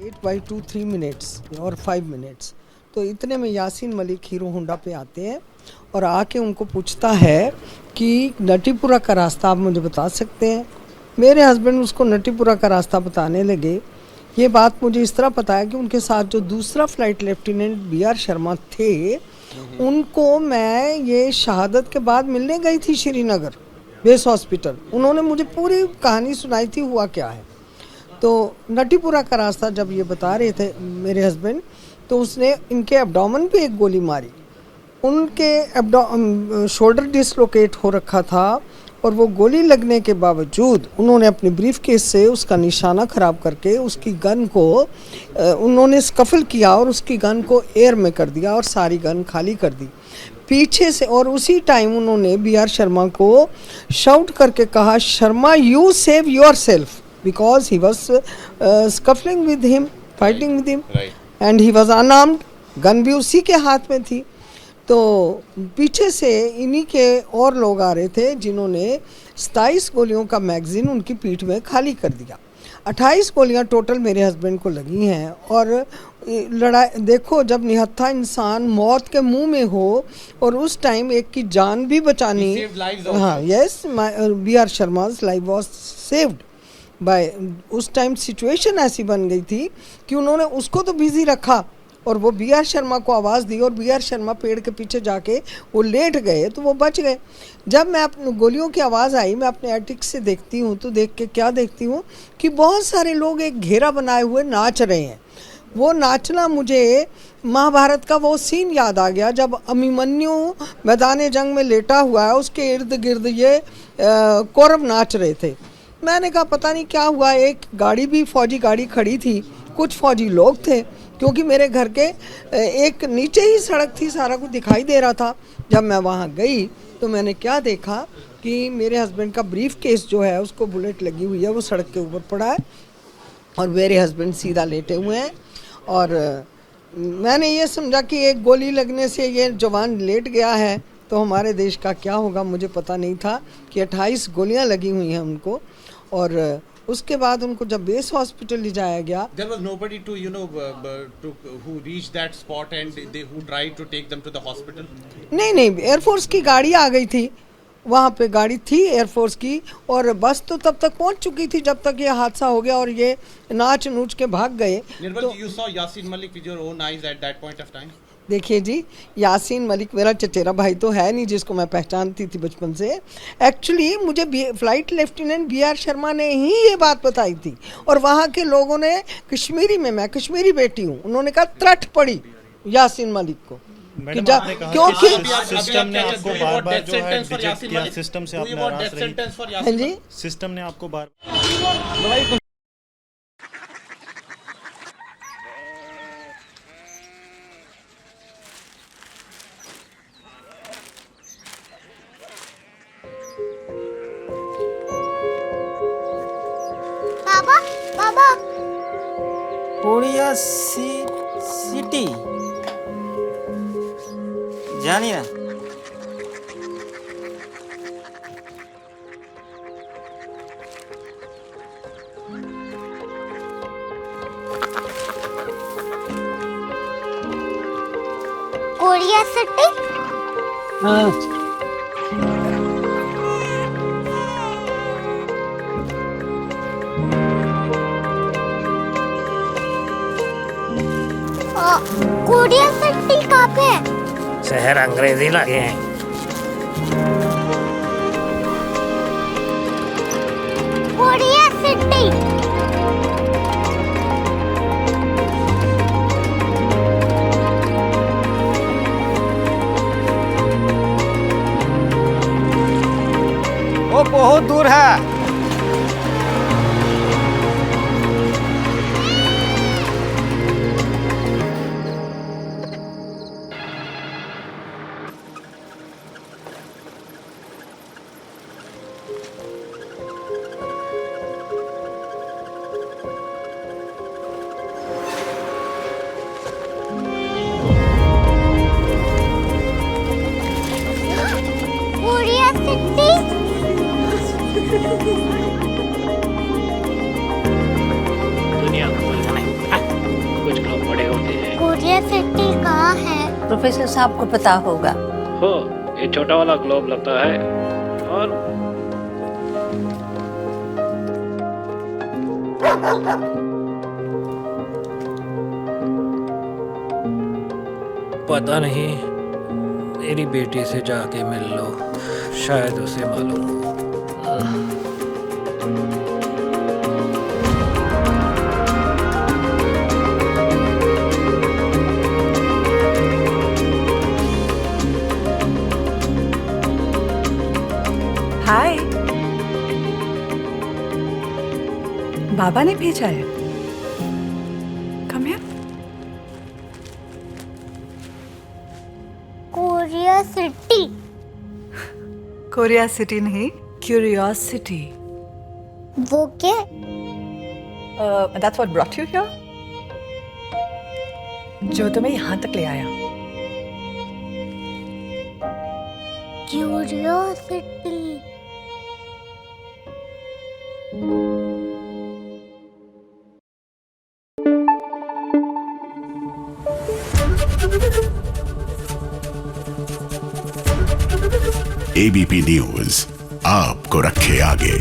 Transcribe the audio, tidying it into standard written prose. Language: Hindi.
8 by 2 3 मिनट्स और 5 मिनट्स। तो इतने में यासीन मलिक हीरो होंडा पे आते हैं और आके उनको पूछता है कि नटीपुरा का रास्ता आप मुझे बता सकते हैं। मेरे हस्बैंड उसको नटीपुरा का रास्ता बताने लगे। ये बात मुझे इस तरह पता है कि उनके साथ जो दूसरा फ्लाइट लेफ्टिनेंट BR शर्मा थे, उनको मैं ये शहादत के बाद मिलने गई थी श्रीनगर बेस हॉस्पिटल। उन्होंने मुझे पूरी कहानी सुनाई थी हुआ क्या है। तो नटीपुरा का रास्ता जब ये बता रहे थे मेरे हस्बैंड, तो उसने इनके एब्डोमेन पे एक गोली मारी। उनके शोल्डर डिसलोकेट हो रखा था और वो गोली लगने के बावजूद उन्होंने अपनी ब्रीफ केस से उसका निशाना ख़राब करके उसकी गन को उन्होंने स्कफल किया और उसकी गन को एयर में कर दिया और सारी गन खाली कर दी पीछे से। और उसी टाइम उन्होंने BR शर्मा को शाउट करके कहा, Sharma you save yourself, because he was scuffling with him, fighting with him and he was unarmed, gun भी उसी के हाथ में थी। तो पीछे से इन्हीं के और लोग आ रहे थे जिन्होंने 27 गोलियों का मैगजीन उनकी पीठ में खाली कर दिया। 28 गोलियां टोटल मेरे हस्बैंड को लगी हैं। और लड़ाई देखो, जब निहत्था इंसान मौत के मुंह में हो और उस टाइम एक की जान भी बचानी, हाँ yes, BR Sharma's life was saved by. उस टाइम सिचुएशन ऐसी बन गई थी कि उन्होंने उसको तो बिजी रखा और वो BR शर्मा को आवाज़ दी और BR शर्मा पेड़ के पीछे जाके वो लेट गए तो वो बच गए। जब मैं अपने गोलियों की आवाज़ आई, मैं अपने एटिक से देखती हूँ तो देख के क्या देखती हूँ कि बहुत सारे लोग एक घेरा बनाए हुए नाच रहे हैं। वो नाचना मुझे महाभारत का वो सीन याद आ गया जब अभिमन्यु मैदान जंग में लेटा हुआ है, उसके इर्द गिर्द ये कौरव नाच रहे थे। मैंने कहा पता नहीं क्या हुआ। एक गाड़ी भी फौजी गाड़ी खड़ी थी, कुछ फौजी लोग थे, क्योंकि मेरे घर के एक नीचे ही सड़क थी, सारा कुछ दिखाई दे रहा था। जब मैं वहाँ गई तो मैंने क्या देखा कि मेरे हस्बैंड का ब्रीफ केस जो है उसको बुलेट लगी हुई है, वो सड़क के ऊपर पड़ा है और मेरे हस्बैंड सीधा लेटे हुए हैं। और मैंने ये समझा कि एक गोली लगने से ये जवान लेट गया है तो हमारे देश का क्या होगा। मुझे पता नहीं था कि 28 गोलियां लगी हुई हैं उनको। और उसके बाद उनको जब बेस हॉस्पिटल ले जाया गया, there was nobody to who reached that spot and who tried to take them to the hospital. नहीं, एयरफोर्स की गाड़ी आ गई थी, वहाँ पे गाड़ी थी एयरफोर्स की, और बस तो तब तक पहुँच चुकी थी जब तक ये हादसा हो गया और ये नाच नूच के भाग गए। Nirmal, you saw Yasin Malik with your own eyes at that point of time. देखिए जी, यासीन मलिक मेरा चचेरा भाई तो है नहीं जिसको मैं पहचानती थी बचपन से। एक्चुअली मुझे फ्लाइट लेफ्टिनेंट BR शर्मा ने ही ये बात बताई थी और वहाँ के लोगों ने कश्मीरी में, मैं कश्मीरी बेटी हूँ, उन्होंने कहा त्रट पड़ी यासीन मलिक को कि क्योंकि सिस्टम ने आपको बार-बार जो है रिजेक्ट किया, सिस्टम से आप नाराज रही। हाँ जी, सिस्टम ने आपको बार बाबा कोरिया सिटी জানি না। कोरिया सिटी, हाँ कोरिया सिटी कहाँ पे है? शहर अंग्रेजी लगे हैं। कोरिया सिटी वो बहुत दूर है। कोरिया सिटी दुनिया को बोलना नहीं। प्रोफेसर साहब को पता होगा। हो, ये छोटा वाला ग्लोब लगता है। और पता नहीं, मेरी बेटी से जाके मिल लो, शायद उसे मालूम हो। हाय, बाबा ने भेजा है। Come here. Korea city. Korea city नहीं, क्यूरियोसिटी। वो क्या? That's what brought you here? जो तुम्हें यहाँ तक ले आया। क्यूरियोसिटी। एबीपी न्यूज आपको रखे आगे।